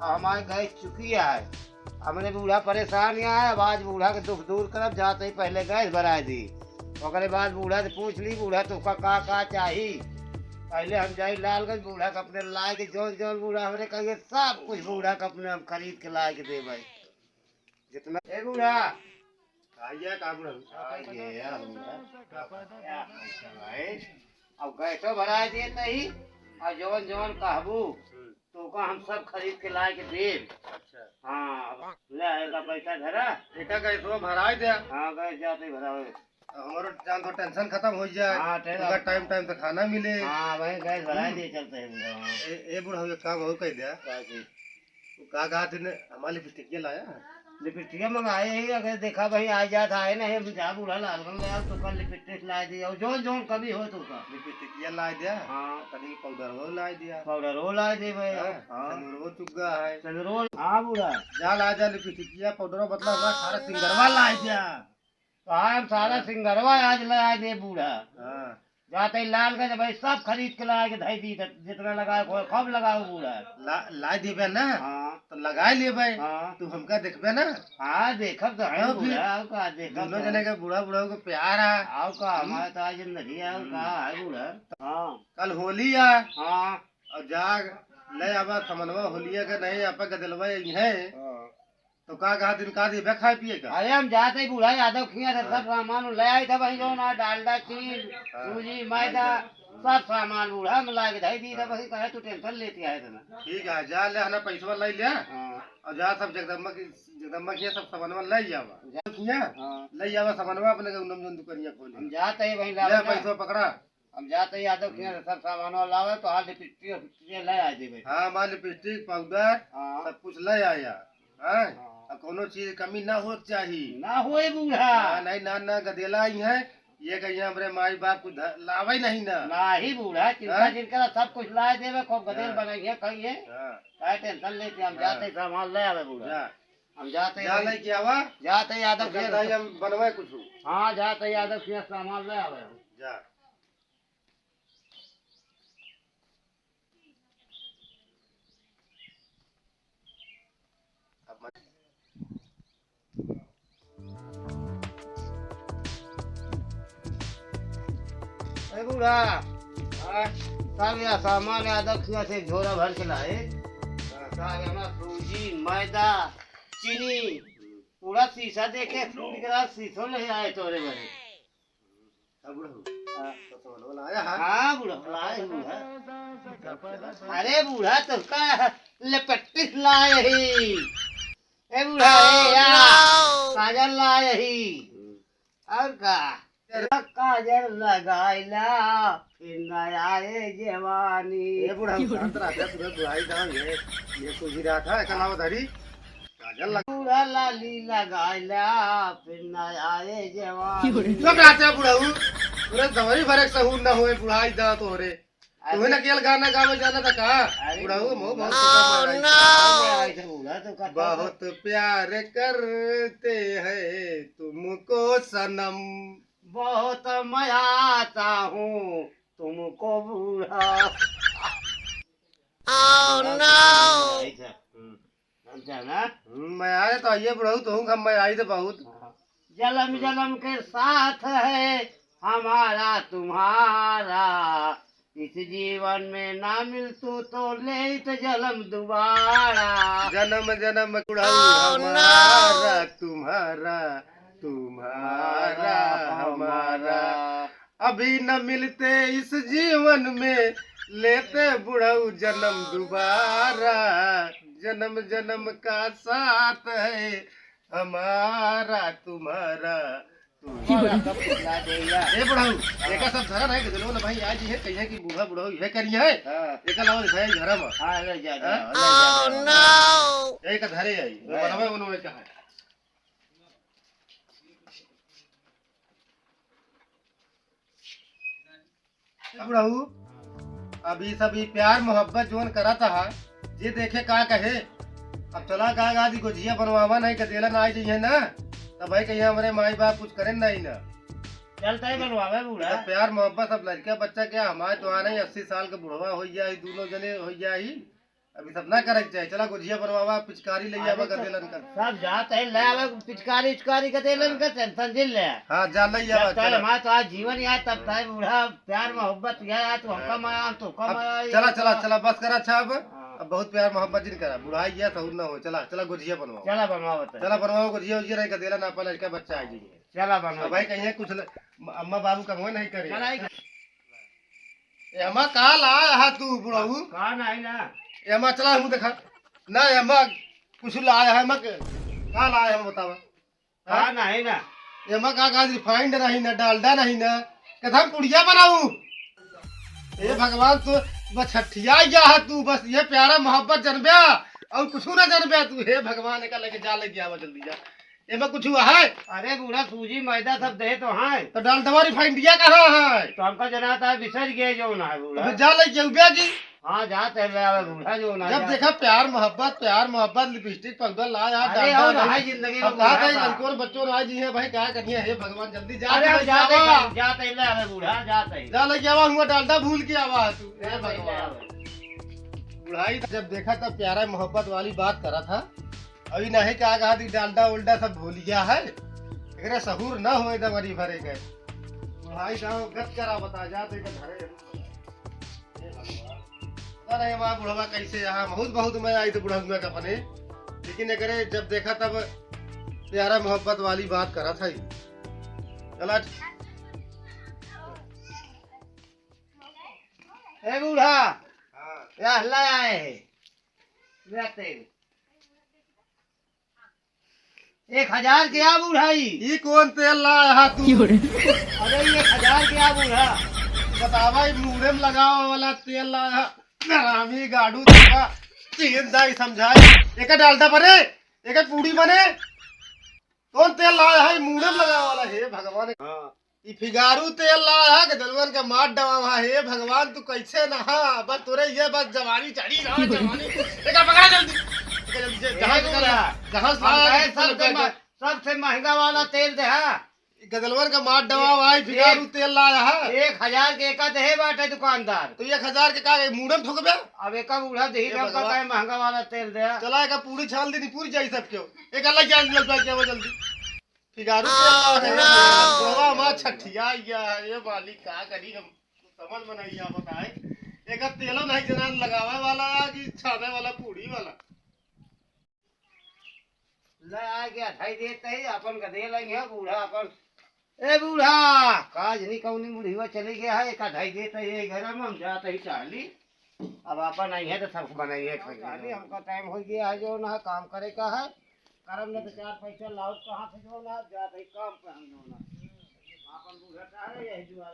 हमारे गैस चुकी है। हमने बूढ़ा परेशान यहाँ है। अब आज बूढ़ा के दुख दूर करब जाते ही पहले गैस भरा दी। ओकरे बाद बूढ़ा से पूछ ली बूढ़ा तुका का चाहिए। पहले हम जाई लालगंज बूढ़ा के अपने लाए के जोन जोन बूढ़ा हमने कहिए सब कुछ बूढ़ा के अपने हम खरीद के लाए के दे भाई जितना ए बूढ़ा आइए का बूढ़ा आइए यार बूढ़ा अब गैसो भरा दिए तही और जोन जोन कहबू तो का हम सब खरीद के लाए के दे। अच्छा हाँ ले आएगा पैसा धरा एका गैसो भरा दे। हाँ गैस जाते भरा हमारो जान तो टेंशन खत्म हो जाए। हाँ अगर टाइम टाइम से खाना मिले। हाँ भाई गैस भरा दे चलते हैं। ए बुढ़ा हो काम हो कह दिया का गा दिन हमारे लिपस्टिक लाया लिपस्टिक मंगाए ही अगर देखा भाई आ जाता है ना जा बूढ़ा लालगंज ले तो कल लिपस्टिक ला दिया और जोन जोन कभी हो तो का लिपस्टिक ला दिया। हाँ तनी पाउडर वो ला दिया पाउडर वो ला दे भाई। हाँ वो चुका है चंद्रो। हाँ बूढ़ा जा ला जा लिपस्टिक पाउडर मतलब हमारा सारा सिंगरवा ला दिया। हाँ हम सारा सिंगरवा आज ला दे बूढ़ा। हाँ जाते ही लालगंज भाई सब खरीद के लगा के धाई दी जितना लगाओ खूब लगाओ बूढ़ा ला देबे ना। हाँ तो लगा ले भाई। हाँ तू हमका देखबे ना। हाँ देखब तो है बूढ़ा का देखब दोनों जने के बूढ़ा बूढ़ा को प्यार है। आओ का हमारा तो आज नहीं आओ का है बूढ़ा। हाँ कल होली है। हाँ और जाग ले आवा समनवा होलिया के नहीं आपा के दिलवा है तो का कहा दिन का दे खाए पिए का। अरे हम जाते ही बूढ़ा यादव खिया था सब सामान ले आए थे भाई जो ना डालडा चीज सूजी मैदा सब सामान बूढ़ा में ला के धाई दी था भाई कहे तू टेंशन लेती आए थे ना। ठीक है जा ले हना पैसा ले ले और जा सब जगदम्बा किया सब सामान ले जावा किया ले जावा सामान अपने के उनम जोन दुकानिया खोल हम जाते ही भाई ले पैसा पकड़ा हम जाते ही यादव खिया सब सामान लावे तो हाल लिपस्टिक ले आ दे भाई। हां मां लिपस्टिक पाउडर सब कुछ ले आया हां कोनो चीज कमी ना हो चाहिए ना होए बूढ़ा। नहीं ना ना गदेला ही है ये कहीं हमरे माई बाप कुछ लावे नहीं ना नहीं बूढ़ा चिंता जिनका सब कुछ लाए देवे खूब गदेल बनाइए कहिए काय टेंशन लेते हम जाते सामान ले आवे बूढ़ा। हम जाते जा ले के आवा जाते यादव के हम बनवाए कुछ। हां जाते यादव के सामान ले आवे जा। बूढ़ा सब या सामान यादव खिया से झोरा भर के लाए सूजी मैदा चीनी पूरा शीशा देखे फ्रूट के शीशो ले आए तोरे बड़े। हाँ बूढ़ा लाए बूढ़ा। अरे बूढ़ा तो का लिपस्टिक लाए ही ए बूढ़ा काजल लाए ही और का काजल लगाइला फिर नया जवानी। ये बुढ़ा शांत रहा था सुबह बुढ़ाई दाम ये सूझी रहा था कलावा धरी काजल बूढ़ा लाली लगाइला फिर नया जवानी। सब रहते हैं बुढ़ा पूरे दवाई भरे सहूर ना होए बुढ़ाई दा तो रे तुम्हें ना केवल गाना गावे जाना था कहा बुढ़ा मोह बहुत प्यार करते हैं तुमको सनम बहुत मैं आता हूँ तुमको बूढ़ा। मैं आए तो आइए बुढ़ाऊ तो मैं आई तो बहुत जन्म जन्म के साथ है हमारा तुम्हारा इस जीवन में ना मिल तो ले तो जन्म दोबारा जन्म जन्म हमारा तुम्हारा तुम्हारा हमारा अभी न मिलते इस जीवन में लेते बुढ़ऊ जन्म दोबारा जन्म जन्म का साथ है हमारा तुम्हारा ये बुढ़ऊ एक सब धरन है कि ना भाई आज है कहिए कि बूढ़ा बुढ़ऊ ये करिए है एक अलावा दिखाई घर में। हां ले जा ओह नो एक धरे आई बनवे उन्होंने कहा बुढ़ऊ अभी सभी प्यार मोहब्बत जोन करा था ये देखे का कहे अब चला का गादी को जिया बनवावा नहीं के देला ना आई जी है ना तब भाई कहीं हमारे माई बाप कुछ करें नहीं ना चलता ही बनवावे बूढ़ा प्यार मोहब्बत सब लड़का बच्चा क्या हमारे तो आना ही 80 साल का बुढ़वा हो जाए दोनों जने हो जाए अभी सब ना करे चाहे चला गुजिया बनवावा पिचकारी ले आवा कर देलन कर सब जात है ले आवे पिचकारी उचकारी के देलन का टेंशन दिल ले हां जा ले आवा चल हमारा तो आज जीवन यार तब था बूढ़ा प्यार मोहब्बत यार तो हमका माया तो कम चला चला चला बस करा अच्छा अब बहुत प्यार मोहब्बत जिन करा बुढ़ाई गया सहूर ना हो चला चला गुजिया बनवाओ चला बनवाओ चला बनवाओ गुजिया उजिया रह के देला ना अपन लड़का बच्चा आ जाइए चला बनवाओ भाई कहीं कुछ अम्मा बाबू का नहीं करे चला अम्मा काल आया है तू बुढ़ाऊ कहां नहीं ना अम्मा चला हूं देखा ना अम्मा कुछ लाया है मक काल आया है बतावा कहां नहीं ना अम्मा का रिफाइंड नहीं ना डालडा नहीं ना कथा पुड़िया बनाऊं ए भगवान तू बस छठिया गया है तू बस ये प्यारा मोहब्बत जनबे और कुछ ना जनबे तू हे भगवान का लेके जा लेके आवा जल्दी जा एमा कुछ हुआ है अरे बूढ़ा सूजी मैदा सब दे तो है तो डाल दवा रिफाइंडिया कहाँ है तो हमका जना था बिसर गए जो ना है बूढ़ा जा लेके उबिया जी हाँ जाते है बूढ़ा जो ना जब देखा प्यार मोहब्बत लिपस्टिक पगल लाया अरे और है जिंदगी में कहा था अंकुर बच्चों आज जी है भाई क्या करिए हे भगवान जल्दी जा अरे जाते ले बूढ़ा जाते जा लेके आवा हुआ डालडा भूल के आवा तू हे भगवान बुढ़ाई जब देखा तब प्यारा मोहब्बत वाली बात करा था अभी नहीं कहा थी डालडा उल्टा सब भूल गया है एकरा सहूर न होए दमरी भरे गए बुढ़ाई साहब गत करा बता जाते घरे अरे वहाँ बुढ़वा कैसे यहाँ बहुत मैं आई तो बुढ़ा का बने लेकिन अगर जब देखा तब प्यारा मोहब्बत वाली बात करा था चला ए बूढ़ा या हल्ला आए जाते 1000 क्या बूढ़ाई ये कौन तेल लाया तू अरे 1000 क्या बूढ़ा बतावा मुंह में लगाओ वाला तेल लाया हरामी गाड़ू देखा तीन दाई समझाई एक डालडा बने एक पूड़ी बने कौन तेल लाया है मुंह में लगाओ वाला हे भगवान ये फिगारू तेल लाया है कि दलवन का मार डवा हे भगवान तू कैसे नहा बस तुरे ये बस जवानी चढ़ी रहा जवानी एक पकड़ा जल्दी सबसे महंगा वाला तेल दे गदलवर का मार डवा भाई फिगारू तेल लाया है 1000 के एक दे बाटे दुकानदार तो 1000 के का मुड़म ठोक बे अब एक बूढ़ा दही का महंगा वाला तेल दे चला एक पूरी छाल देनी पूरी जाई सब क्यों एक अलग जान लग पाए क्या वो जल्दी फिगारू तेल गोवा मां छठिया ये वाली का करी हम समझ में नहीं आ बताए एक तेलो नहीं जनान लगावे वाला कि छाने वाला पूरी वाला ले आ गया ढाई देते ही अपन का दे लेंगे बूढ़ा अपन ए बूढ़ा काज नहीं कौनी बुढ़ीवा चली गया है एक ढाई देते ही घर में हम जाते ही चाली अब अपन नहीं है तो सबको बनाइए खाली हमका टाइम हो गया है जो ना काम करे का है करम ने तो 4 पैसा लाओ कहाँ से जो ना जाते ही काम पे हम जो ना अपन बूढ़ा यही जुआ